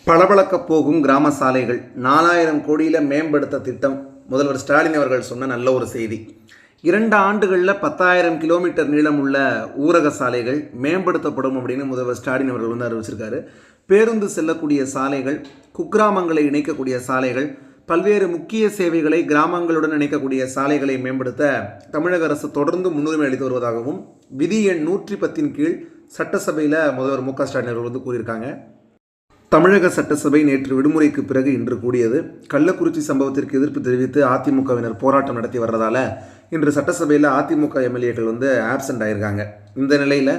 பளபளக்கப் போகும் கிராம சாலைகள் 4000 கோடியில் மேம்படுத்த திட்டம். முதல்வர் ஸ்டாலின் அவர்கள் சொன்ன நல்ல ஒரு செய்தி. 2 ஆண்டுகளில் 10,000 கிலோமீட்டர் நீளமுள்ள ஊரக சாலைகள் மேம்படுத்தப்படும் அப்படின்னு முதல்வர் ஸ்டாலின் அவர்கள் அறிவிச்சிருக்காரு. பேருந்து செல்லக்கூடிய சாலைகள், குக்கிராமங்களை இணைக்கக்கூடிய சாலைகள், பல்வேறு முக்கிய சேவைகளை கிராமங்களுடன் இணைக்கக்கூடிய சாலைகளை மேம்படுத்த தமிழக அரசு தொடர்ந்து முன்னுரிமை அளித்து வருவதாகவும் விதி எண் 110 கீழ் சட்டசபையில் முதல்வர் மு க ஸ்டாலின் அவர்கள் கூறியிருக்காங்க. தமிழக சட்டசபை நேற்று விடுமுறைக்கு பிறகு இன்று கூடியது. கள்ளக்குறிச்சி சம்பவத்திற்கு எதிர்ப்பு தெரிவித்து அதிமுகவினர் போராட்டம் நடத்தி வர்றதால இன்று சட்டசபையில் அதிமுக எம்எல்ஏக்கள் ஆப்சண்ட் ஆயிருக்காங்க. இந்த நிலையில்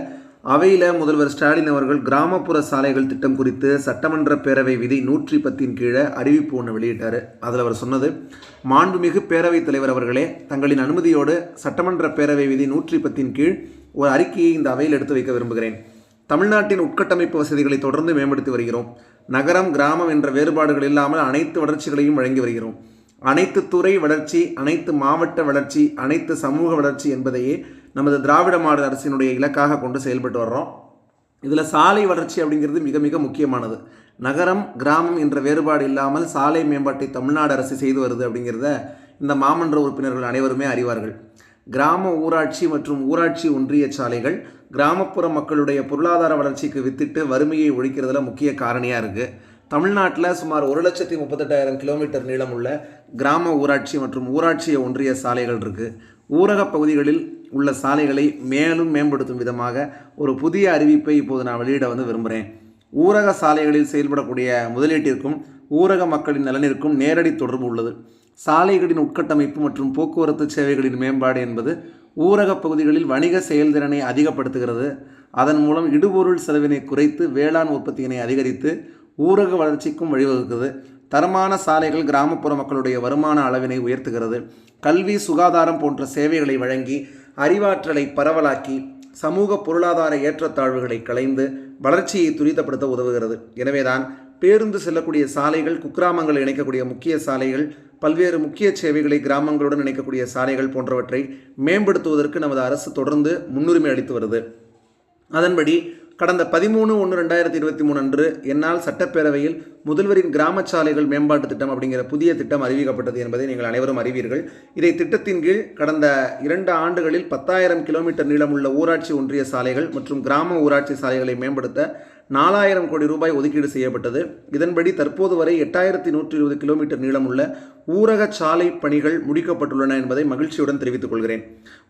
அவையில் முதல்வர் ஸ்டாலின் அவர்கள் கிராமப்புற சாலைகள் திட்டம் குறித்து சட்டமன்ற பேரவை விதி 110 கீழே அறிவிப்பு ஒன்று வெளியிட்டார். அதில் அவர் சொன்னது, மாண்புமிகு பேரவைத் தலைவர் அவர்களே, தங்களின் அனுமதியோடு சட்டமன்ற பேரவை விதி 110 கீழ் ஒரு அறிக்கையை இந்த அவையில் எடுத்து வைக்க விரும்புகிறேன். தமிழ்நாட்டின் உட்கட்டமைப்பு வசதிகளை தொடர்ந்து மேம்படுத்தி வருகிறோம். நகரம், கிராமம் என்ற வேறுபாடுகள் இல்லாமல் அனைத்து வளர்ச்சிகளையும் வழங்கி வருகிறோம். அனைத்து துறை வளர்ச்சி, அனைத்து மாவட்ட வளர்ச்சி, அனைத்து சமூக வளர்ச்சி என்பதையே நமது திராவிட மாடல் அரசினுடைய இலக்காக கொண்டு செயல்பட்டு வர்றோம். இதில் சாலை வளர்ச்சி அப்படிங்கிறது மிக மிக முக்கியமானது. நகரம், கிராமம் என்ற வேறுபாடு இல்லாமல் சாலை மேம்பாட்டை தமிழ்நாடு அரசு செய்து வருது அப்படிங்கிறத இந்த மாமன்ற உறுப்பினர்கள் அனைவருமே அறிவார்கள். கிராம ஊராட்சி மற்றும் ஊராட்சி ஒன்றிய சாலைகள் கிராமப்புற மக்களுடைய பொருளாதார வளர்ச்சிக்கு வித்திட்டு வறுமையை ஒழிக்கிறதுல முக்கிய காரணியாக இருக்குது. தமிழ்நாட்டில் சுமார் 1,38,000 கிலோமீட்டர் நீளமுள்ள கிராம ஊராட்சி மற்றும் ஊராட்சி ஒன்றிய சாலைகள் இருக்குது. ஊரக பகுதிகளில் உள்ள சாலைகளை மேலும் மேம்படுத்தும் விதமாக ஒரு புதிய அறிவிப்பை இப்போது நான் வெளியிட விரும்புகிறேன். ஊரக சாலைகளில் செயல்படக்கூடிய முதலீட்டிற்கும் ஊரக மக்களின் நலனிற்கும் நேரடி தொடர்பு உள்ளது. சாலைகளின் உட்கட்டமைப்பு மற்றும் போக்குவரத்து சேவைகளின் மேம்பாடு என்பது ஊரக பகுதிகளில் வணிக செயல்திறனை அதிகப்படுத்துகிறது. அதன் மூலம் இடுபொருள் செலவினை குறைத்து வேளாண் உற்பத்தியினை அதிகரித்து ஊரக வளர்ச்சிக்கும் வழிவகுக்குது. தரமான சாலைகள் கிராமப்புற மக்களுடைய வருமான அளவினை உயர்த்துகிறது. கல்வி, சுகாதாரம் போன்ற சேவைகளை வழங்கி அறிவாற்றலை பரவலாக்கி சமூக பொருளாதார ஏற்றத்தாழ்வுகளை களைந்து வளர்ச்சியை துரிதப்படுத்த உதவுகிறது. எனவேதான் பேருந்து செல்லக்கூடிய சாலைகள், குக்கிராமங்களை இணைக்கக்கூடிய முக்கிய சாலைகள், பல்வேறு முக்கிய சேவைகளை கிராமங்களுடன் இணைக்கக்கூடிய சாலைகள் போன்றவற்றை மேம்படுத்துவதற்கு நமது அரசு தொடர்ந்து முன்னுரிமை அளித்து வருது. அதன்படி கடந்த 13/1/2023 அன்று என்னால் சட்டப்பேரவையில் முதல்வரின் கிராம சாலைகள் மேம்பாட்டு திட்டம் அப்படிங்கிற புதிய திட்டம் அறிவிக்கப்பட்டது என்பதை நீங்கள் அனைவரும் அறிவீர்கள். இதை திட்டத்தின் கீழ் கடந்த 2 ஆண்டுகளில் 10,000 கிலோமீட்டர் நீளமுள்ள ஊராட்சி ஒன்றிய சாலைகள் மற்றும் கிராம ஊராட்சி சாலைகளை மேம்படுத்த 4,000 கோடி ரூபாய் ஒதுக்கீடு செய்யப்பட்டது. இதன்படி தற்போது வரை 8,120 கிலோமீட்டர் நீளமுள்ள ஊரக சாலை பணிகள் முடிக்கப்பட்டுள்ளன என்பதை மகிழ்ச்சியுடன் தெரிவித்துக் கொள்கிறேன்.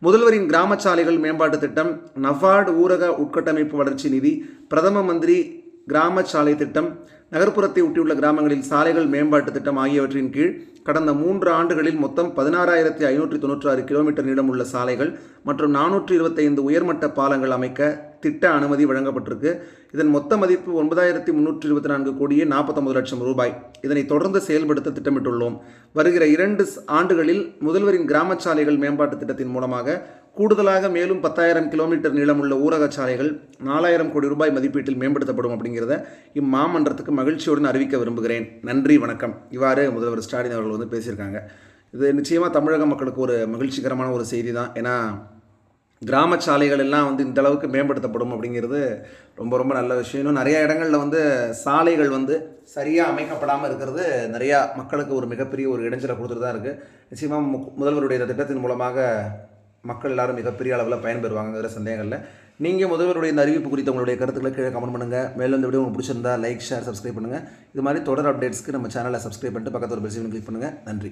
முதல்வரின் கிராம சாலைகள் மேம்பாட்டு திட்டம், நபார்டு ஊரக உட்கட்டமைப்பு வளர்ச்சி நிதி, பிரதம மந்திரி கிராம சாலை திட்டம், நகர்ப்புறத்தை ஒட்டியுள்ள கிராமங்களில் சாலைகள் மேம்பாட்டு திட்டம் ஆகியவற்றின் கீழ் கடந்த 3 ஆண்டுகளில் மொத்தம் 16,596 கிலோமீட்டர் நீளமுள்ள சாலைகள் மற்றும் 425 உயர்மட்ட பாலங்கள் அமைக்க திட்ட அனுமதி வழங்கப்பட்டிருக்கு. இதன் மொத்த மதிப்பு 9,324 கோடியே 49 லட்சம் ரூபாய். இதனை தொடர்ந்து செயல்படுத்த திட்டமிட்டுள்ளோம். வருகிற 2 ஆண்டுகளில் முதல்வரின் கிராம சாலைகள் மேம்பாட்டு திட்டத்தின் மூலமாக கூடுதலாக மேலும் 10,000 கிலோமீட்டர் நீளமுள்ள ஊரக சாலைகள் 4,000 கோடி ரூபாய் மதிப்பீட்டில் மேம்படுத்தப்படும் அப்படிங்கிறத இம்மாமன்றத்துக்கு மகிழ்ச்சியுடன் அறிவிக்க விரும்புகிறேன். நன்றி, வணக்கம். இவ்வாறு முதல்வர் ஸ்டாலின் அவர்கள் பேசியிருக்காங்க. இது நிச்சயமாக தமிழக மக்களுக்கு ஒரு மகிழ்ச்சிகரமான ஒரு செய்தி தான். ஏன்னா கிராம சாலைகள் எல்லாம் இந்த அளவுக்கு மேம்படுத்தப்படும் அப்படிங்கிறது ரொம்ப ரொம்ப நல்ல விஷயம். இன்னும் நிறைய இடங்களில் சாலைகள் சரியாக அமைக்கப்படாமல் இருக்கிறது நிறையா மக்களுக்கு ஒரு மிகப்பெரிய ஒரு இடைஞ்சலை கொடுத்துட்டு தான் இருக்குது. நிச்சயமாக முதல்வருடைய திட்டத்தின் மூலமாக மக்கள் எல்லாரும் மிகப்பெரிய அளவில் பயன்பெறுவாங்கிற சந்தேகம் இல்லை. நீங்கள் முதல்வருடைய இந்த அறிவிப்பு குறித்த உங்களுடைய கருத்துக்களை கீழே கமெண்ட் பண்ணுங்கள். மேலும் இந்த வீடியோ உங்களுக்கு பிடிச்சிருந்தா லைக், ஷேர், சப்ஸ்கிரைப் பண்ணுங்கள். இது மாதிரி தொடர் அப்டேட்ஸ்க்கு நம்ம சேனலை சப்ஸ்கிரைப் பண்ணிட்டு பக்கத்தில் ஒரு பெல் சிம்னு கிளிக் பண்ணுங்கள். நன்றி.